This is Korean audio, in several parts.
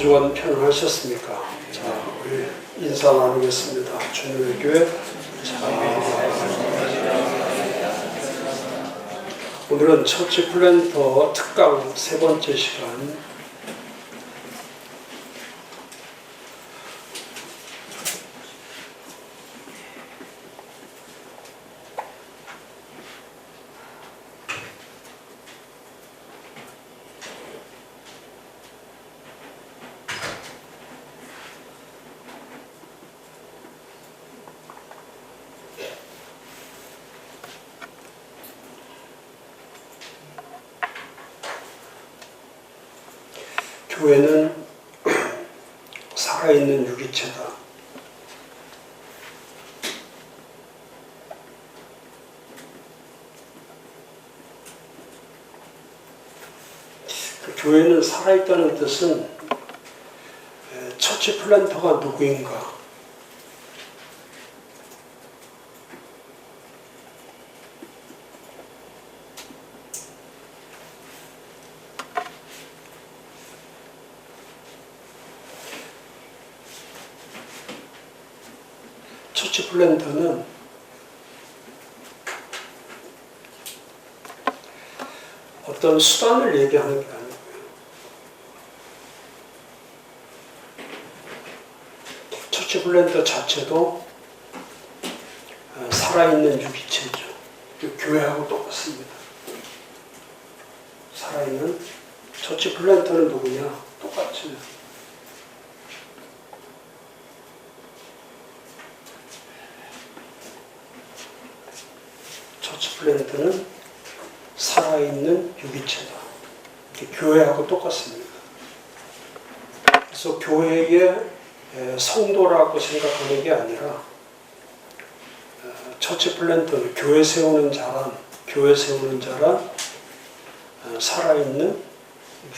주간 평안하셨습니까? 자, 우리 인사 나누겠습니다. 주님의 교회. 오늘은 처치 플랜터 특강 세 번째 시간. 교회는 살아있는 유기체다. 교회는 살아있다는 뜻은 처치 플랜터가 누구인가? 처치 플랜터는 어떤 수단을 얘기하는 게 아니고요. 처치 플랜터 자체도 살아있는 유기체죠. 교회하고 똑같습니다. 살아있는 처치 플랜터는 누구냐? 똑같죠. 처치 플랜트는 살아있는 유기체다. 교회하고 똑같습니다. 그래서 교회의 성도라고 생각하는 게 아니라 처치 플랜트는 교회 세우는 자란 살아있는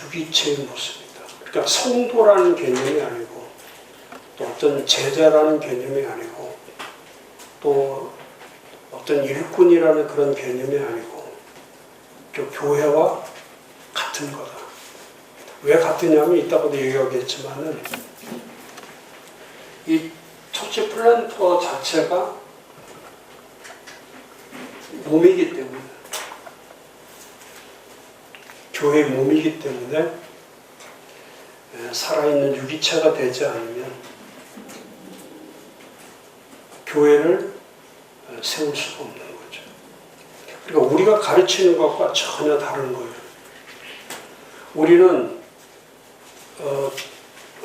유기체의 모습입니다. 그러니까 성도라는 개념이 아니고 또 어떤 제자라는 개념이 아니고 또 어떤 일꾼이라는 그런 개념이 아니고 교회와 같은 거다. 왜 같으냐면 이따가도 얘기하겠지만은 이 처치 플랜터 자체가 몸이기 때문에 교회의 몸이기 때문에 살아있는 유기체가 되지 않으면 교회를 세울 수가 없는 거죠. 그러니까 우리가 가르치는 것과 전혀 다른 거예요. 우리는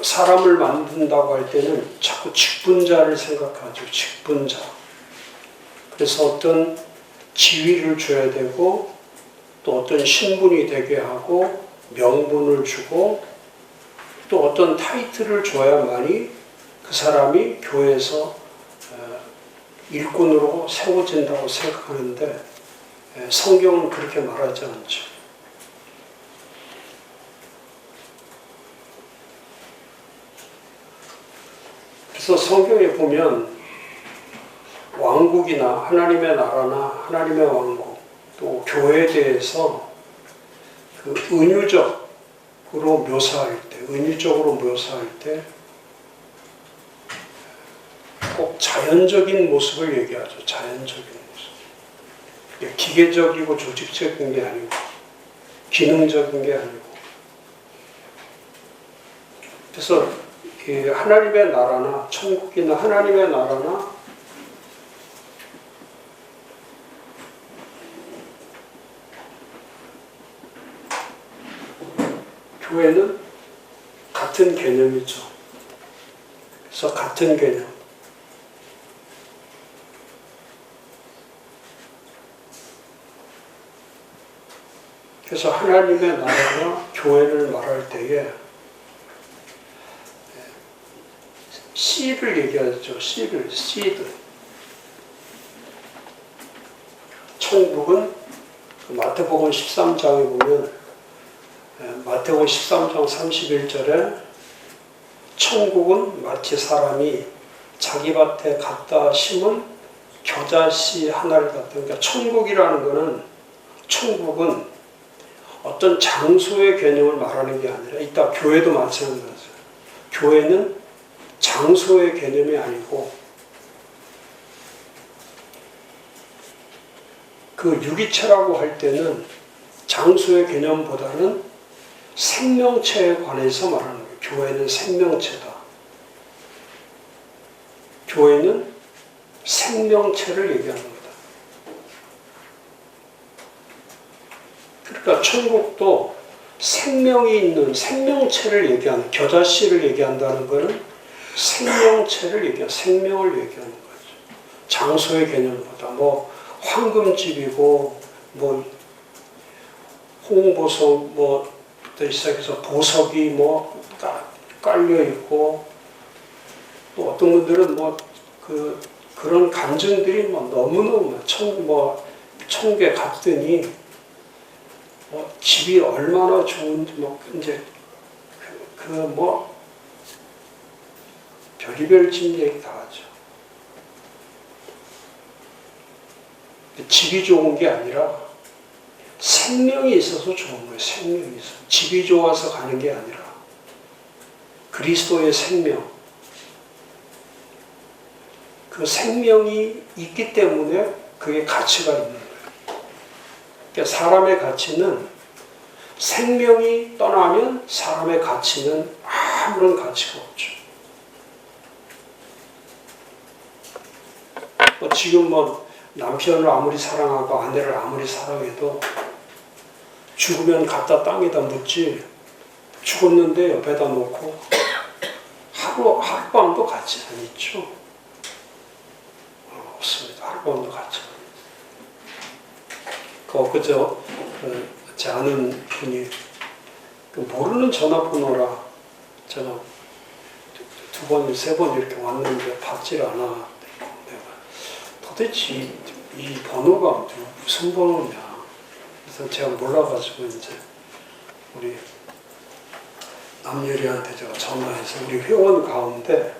사람을 만든다고 할 때는 자꾸 직분자를 생각하죠. 직분자. 그래서 어떤 지위를 줘야 되고 또 어떤 신분이 되게 하고 명분을 주고 또 어떤 타이틀을 줘야만이 그 사람이 교회에서 일꾼으로 세워진다고 생각하는데 성경은 그렇게 말하지 않죠. 그래서 성경에 보면 왕국이나 하나님의 나라나 하나님의 왕국 또 교회에 대해서 그 은유적으로 묘사할 때 꼭 자연적인 모습을 얘기하죠. 자연적인 모습. 기계적이고 조직적인 게 아니고 기능적인 게 아니고. 그래서 하나님의 나라나 천국이나 하나님의 나라나 교회는 같은 개념이죠. 그래서 같은 개념. 그래서 하나님의 나라나 교회를 말할 때에 씨를 얘기하죠. 씨드. 천국은 마태복음 13장에 보면 마태복음 13장 31절에 천국은 마치 사람이 자기 밭에 갖다 심은 겨자씨 하나를 갖다. 그러니까 천국은 어떤 장소의 개념을 말하는 게 아니라 이따 교회도 마찬가지예요. 교회는 장소의 개념이 아니고 그 유기체라고 할 때는 장소의 개념보다는 생명체에 관해서 말하는 거예요. 교회는 생명체다. 교회는 생명체를 얘기하는 거다. 그러니까 천국도 생명이 있는 생명체를 얘기하는, 겨자씨를 얘기한다는 것은 생명체를 얘기하는, 생명을 얘기하는 거죠. 장소의 개념보다 뭐 황금집이고 뭐 홍보석 뭐부터 시작해서 보석이 뭐 깔려 있고 또 어떤 분들은 뭐 그런 감정들이 뭐 너무너무 천국에 갔더니 뭐 집이 얼마나 좋은지 뭐 이제 뭐 별의별 집 얘기 다 하죠. 집이 좋은 게 아니라 생명이 있어서 좋은 거예요. 생명이 있어. 집이 좋아서 가는 게 아니라 그리스도의 생명. 그 생명이 있기 때문에 그게 가치가 있는 거예요. 그러니까 사람의 가치는 생명이 떠나면 사람의 가치는 아무런 가치가 없죠. 지금 남편을 아무리 사랑하고 아내를 아무리 사랑해도 죽으면 갖다 땅에다 묻지 죽었는데 옆에다 놓고 하룻밤도 같이 안 있죠. 없습니다. 하룻밤도 같이 안 있죠. 그저 제 아는 분이 모르는 전화번호라 제가 2번, 3번 이렇게 왔는데 받질 않아. 도대체 이 번호가 무슨 번호냐. 그래서 제가 몰라가지고 이제 우리 남유리한테 제가 전화해서 우리 회원 가운데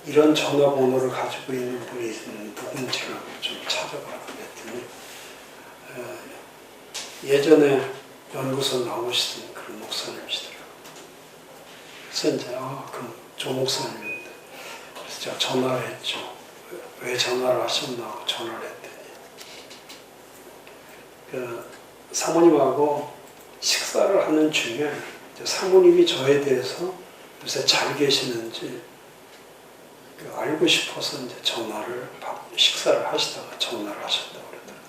이런 전화번호를 가지고 있는 분이 누군지를 좀 찾아봐라 했더니 예전에 연구소 나오시던 그런 목사님이시더라고요. 그래서 이제 조 목사님인데 그래서 제가 전화를 했죠. 왜 전화를 하셨나 전화를 했더니 사모님하고 식사를 하는 중에 사모님이 저에 대해서 요새 잘 계시는지 알고 싶어서 이제 식사를 하시다가 전화를 하셨다고 그러더라고요.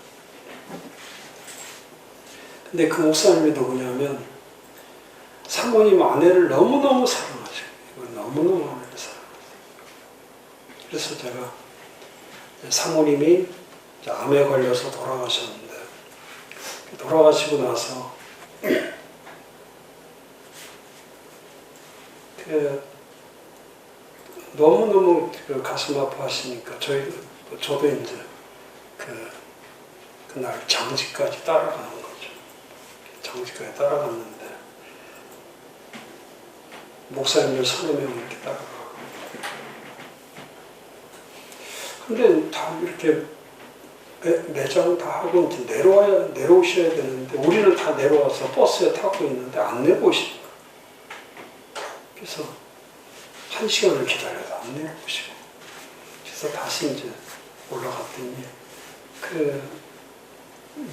근데 그 목사님이 누구냐면 사모님 아내를 너무너무 사랑하셔요. 너무너무 아내를 사랑하세요. 그래서 제가 사모님이 암에 걸려서 돌아가셨는데 돌아가시고 나서 너무너무 가슴 아파하시니까 저도 이제 그날 장지까지 따라가는 거죠. 장지까지 따라갔는데 목사님들 서너 명 이렇게 따라가고 근데 다 이렇게 매장 다 하고 이제 내려오셔야 되는데 우리는 다 내려와서 버스에 타고 있는데 안 내려오시는 거예요. 그래서 1시간을 기다려도 안 내려오시고 그래서 다시 이제 올라갔더니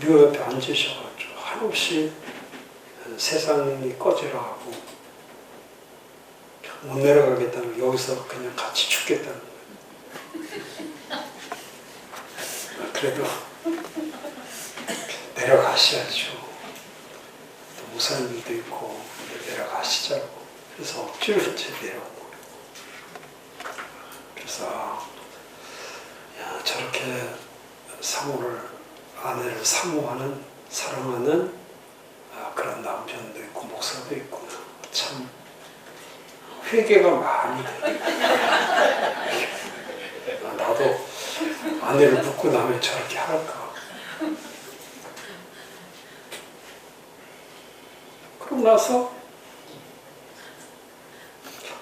묘 옆에 앉으셔가지고 한없이 세상이 꺼지라 하고 못 내려가겠다는 여기서 그냥 같이 죽겠다는 거예요. 그래도 내려가셔야죠. 또 목사님들도 있고 내려가시자고. 그래서 억지로 이제 내려온 거예요. 그래서 저렇게 아내를 사모하는 사랑하는 그런 남편도 있고 목사도 있구나. 참 회개가 많이 돼요. 나도 아내를 묻고 나면 저렇게 할까. 그러고 나서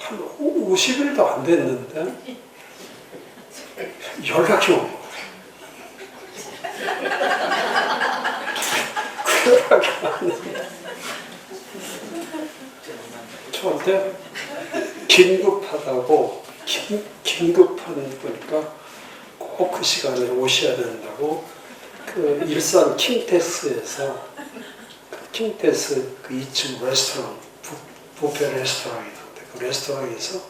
한 50일도 안 됐는데 연락이 온 거예요. 그 연락이 왔는데 저한테 긴급하다고 긴급한 거니까 꼭 그 시간에 오셔야 된다고 그 일산 킹테스에서 킹테스 그 2층 레스토랑 뷔페 레스토랑이 있는데 그 레스토랑에서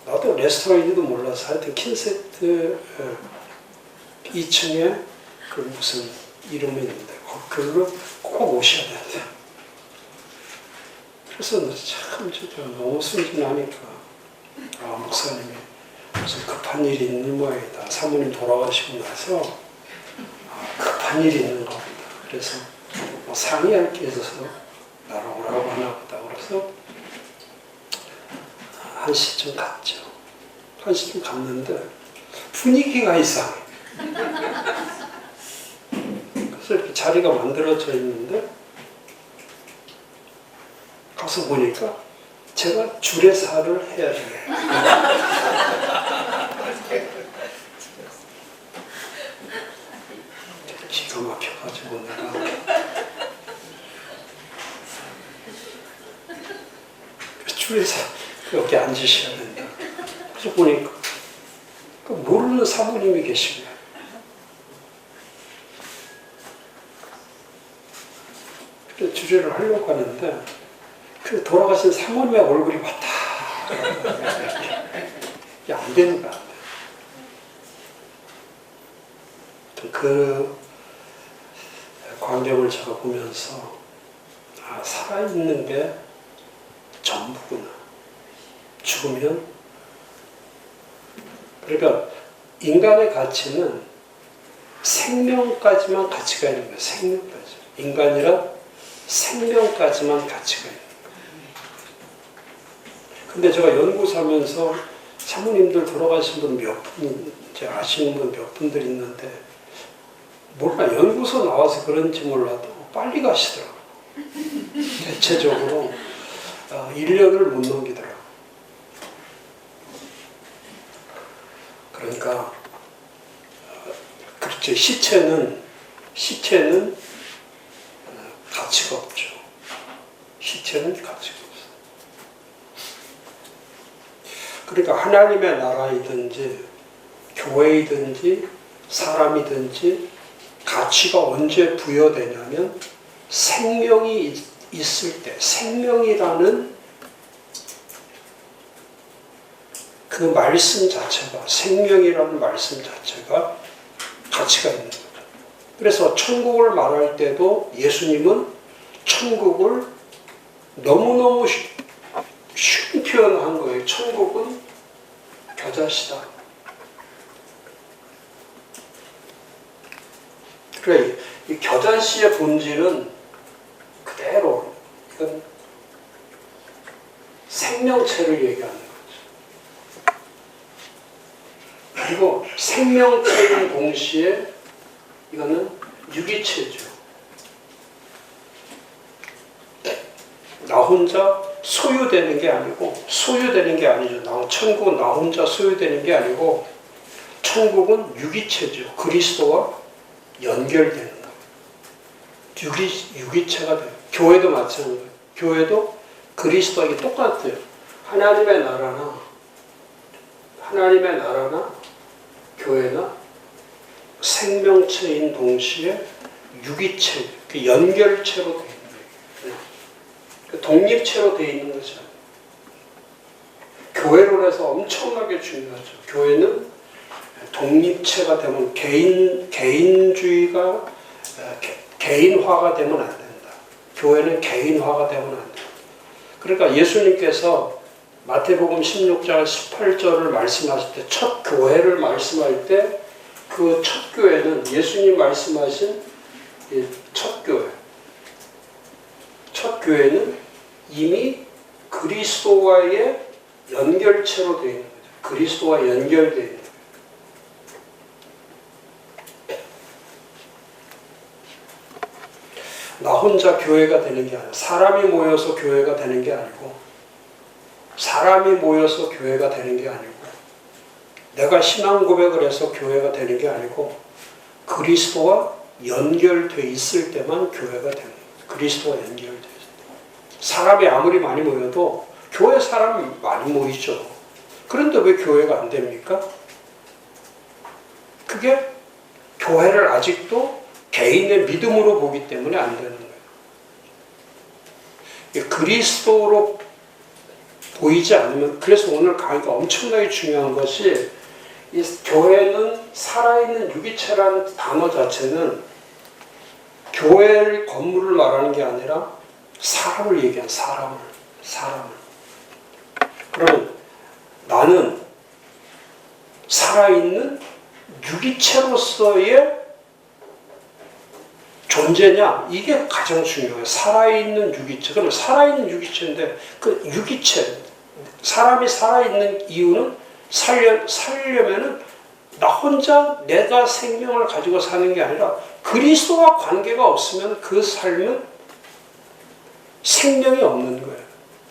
나도 레스토랑인지도 몰라서 하여튼 킹세트 2층에 그 무슨 이름이 있는데 그걸로 꼭 오셔야 된다. 그래서 참 진짜 너무 순진하니까 목사님이 무슨 급한 일이 있는 모양이다. 사모님 돌아가시고 나서 급한 일이 있는 겁니다. 그래서 뭐 상의할 게 있어서 나랑 오라고 하나 보다. 그래서 1시쯤 갔죠. 1시쯤 갔는데 분위기가 이상해. 그래서 이렇게 자리가 만들어져 있는데 가서 보니까 제가 주례사를 해야 돼요. 기가 막혀가지고 내가 주례사 여기 앉으셔야 된다. 그래서 보니까 모르는 사모님이 계신 거예요. 그래서 주례를 하려고 하는데 그 돌아가신 사모님의 얼굴이 왔다. 이게 안 되는 거야. 그 광경을 제가 보면서 살아있는 게 전부구나. 죽으면 그러니까 인간의 가치는 생명까지만 가치가 있는 거예요. 생명까지. 인간이란 생명까지만 가치가 있는 거예요. 근데 제가 연구소 하면서 사모님들 돌아가신 분 몇 분, 이제 아시는 분 몇 분들 있는데, 몰라, 연구소 나와서 그런지 몰라도 빨리 가시더라고요. 대체적으로 1년을 못 넘기더라고요. 그러니까, 그렇죠. 시체는 가치가 없죠. 시체는 가치가 없어요. 그러니까 하나님의 나라이든지 교회이든지 사람이든지 가치가 언제 부여되냐면 생명이 있을 때, 생명이라는 그 말씀 자체가, 생명이라는 말씀 자체가 가치가 있는 거죠. 그래서 천국을 말할 때도 예수님은 천국을 너무너무 쉬운 표현을 한 거예요. 천국은 겨자씨다. 그러니까 이 겨자씨의 본질은 그대로 이건 생명체를 얘기하는 거죠. 그리고 생명체인 동시에 이거는 유기체죠. 나 혼자 소유되는 게 아니고, 소유되는 게 아니죠. 천국은 나 혼자 소유되는 게 아니고, 천국은 유기체죠. 그리스도와 연결되는 거예요. 유기체가 돼요. 교회도 마찬가지예요. 교회도 그리스도에게 똑같아요. 하나님의 나라나 교회나 생명체인 동시에 유기체, 연결체로 되어 있는 거예요. 독립체로 되어 있는 거죠. 교회론에서 엄청나게 중요하죠. 교회는 독립체가 되면 개인주의가 개인화가 되면 안 된다. 교회는 개인화가 되면 안 된다. 그러니까 예수님께서 마태복음 16장 18절을 말씀하실 때, 첫 교회를 말씀할 때 그 첫 교회는 예수님 말씀하신 첫 교회는 이미 그리스도와의 연결체로 되어 있는 거죠. 그리스도와 연결되어 있는 거예요. 나 혼자 교회가 되는 게 아니라, 사람이 모여서 교회가 되는 게 아니고, 내가 신앙 고백을 해서 교회가 되는 게 아니고, 그리스도와 연결되어 있을 때만 교회가 되는 거예요. 그리스도와 연결되어 있을 때. 사람이 아무리 많이 모여도 교회 사람이 많이 모이죠. 그런데 왜 교회가 안 됩니까? 그게 교회를 아직도 개인의 믿음으로 보기 때문에 안 되는 거예요. 그리스도로 보이지 않으면, 그래서 오늘 강의가 엄청나게 중요한 것이, 이 교회는 살아있는 유기체라는 단어 자체는 교회의 건물을 말하는 게 아니라 사람을 얘기한 사람을. 그러면 나는 살아있는 유기체로서의 존재냐? 이게 가장 중요해요. 살아있는 유기체. 그럼 살아있는 유기체인데 그 유기체, 사람이 살아있는 이유는 살려면은 나 혼자 내가 생명을 가지고 사는 게 아니라 그리스도와 관계가 없으면 그 삶은 생명이 없는 거예요.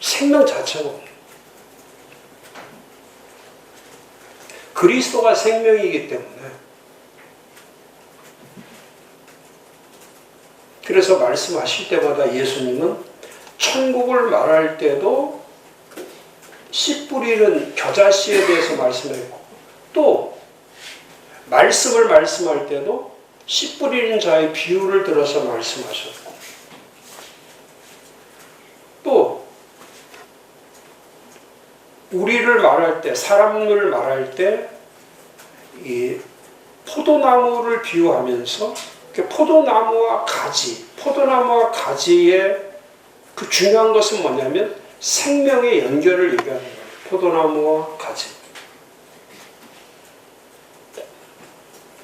생명 자체가 없는 거예요. 그리스도가 생명이기 때문에. 그래서 말씀하실 때마다 예수님은 천국을 말할 때도 씨 뿌리는 겨자씨에 대해서 말씀했고, 또 말씀을 말씀할 때도 씨 뿌리는 자의 비유를 들어서 말씀하셨고, 또 우리를 말할 때, 사람을 말할 때 이 포도나무를 비유하면서 포도나무와 가지의 그 중요한 것은 뭐냐면 생명의 연결을 얘기하는 거예요. 포도나무와 가지.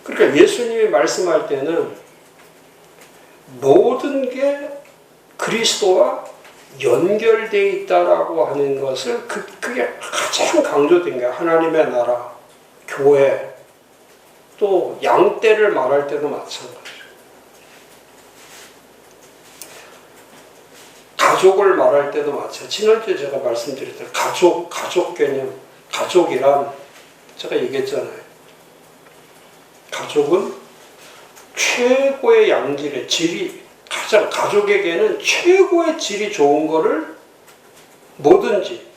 그러니까 예수님이 말씀할 때는 모든 게 그리스도와 연결되어 있다라고 하는 것을 그게 가장 강조된 거예요. 하나님의 나라, 교회, 또 양떼를 말할 때도 마찬가지예요. 가족을 말할 때도 마찬가지예요. 지난주에 제가 말씀드렸던 가족 개념, 가족이란 제가 얘기했잖아요. 가족은 최고의 양질의 질이, 가족에게는 최고의 질이 좋은 거를 뭐든지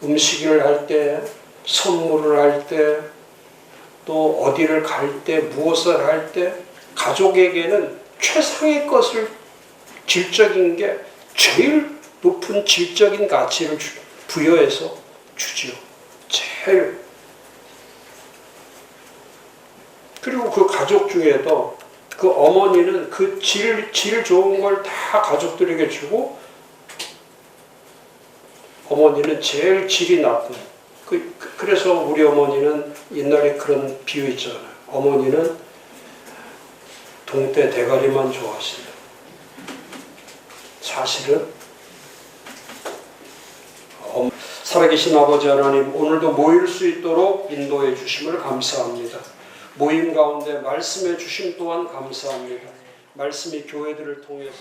음식을 할 때, 선물을 할 때, 또 어디를 갈 때, 무엇을 할 때 가족에게는 최상의 것을, 질적인 게 제일 높은 질적인 가치를 부여해서 주지요. 제일. 그리고 그 가족 중에도 그 어머니는 그 질 좋은 걸 다 가족들에게 주고, 어머니는 제일 질이 나쁜. 그래서 우리 어머니는 옛날에 그런 비유 있잖아요. 어머니는 동태 대가리만 좋아하신다. 사실은 살아계신 아버지 하나님, 오늘도 모일 수 있도록 인도해 주심을 감사합니다. 모임 가운데 말씀해 주심 또한 감사합니다. 말씀이 교회들을 통해서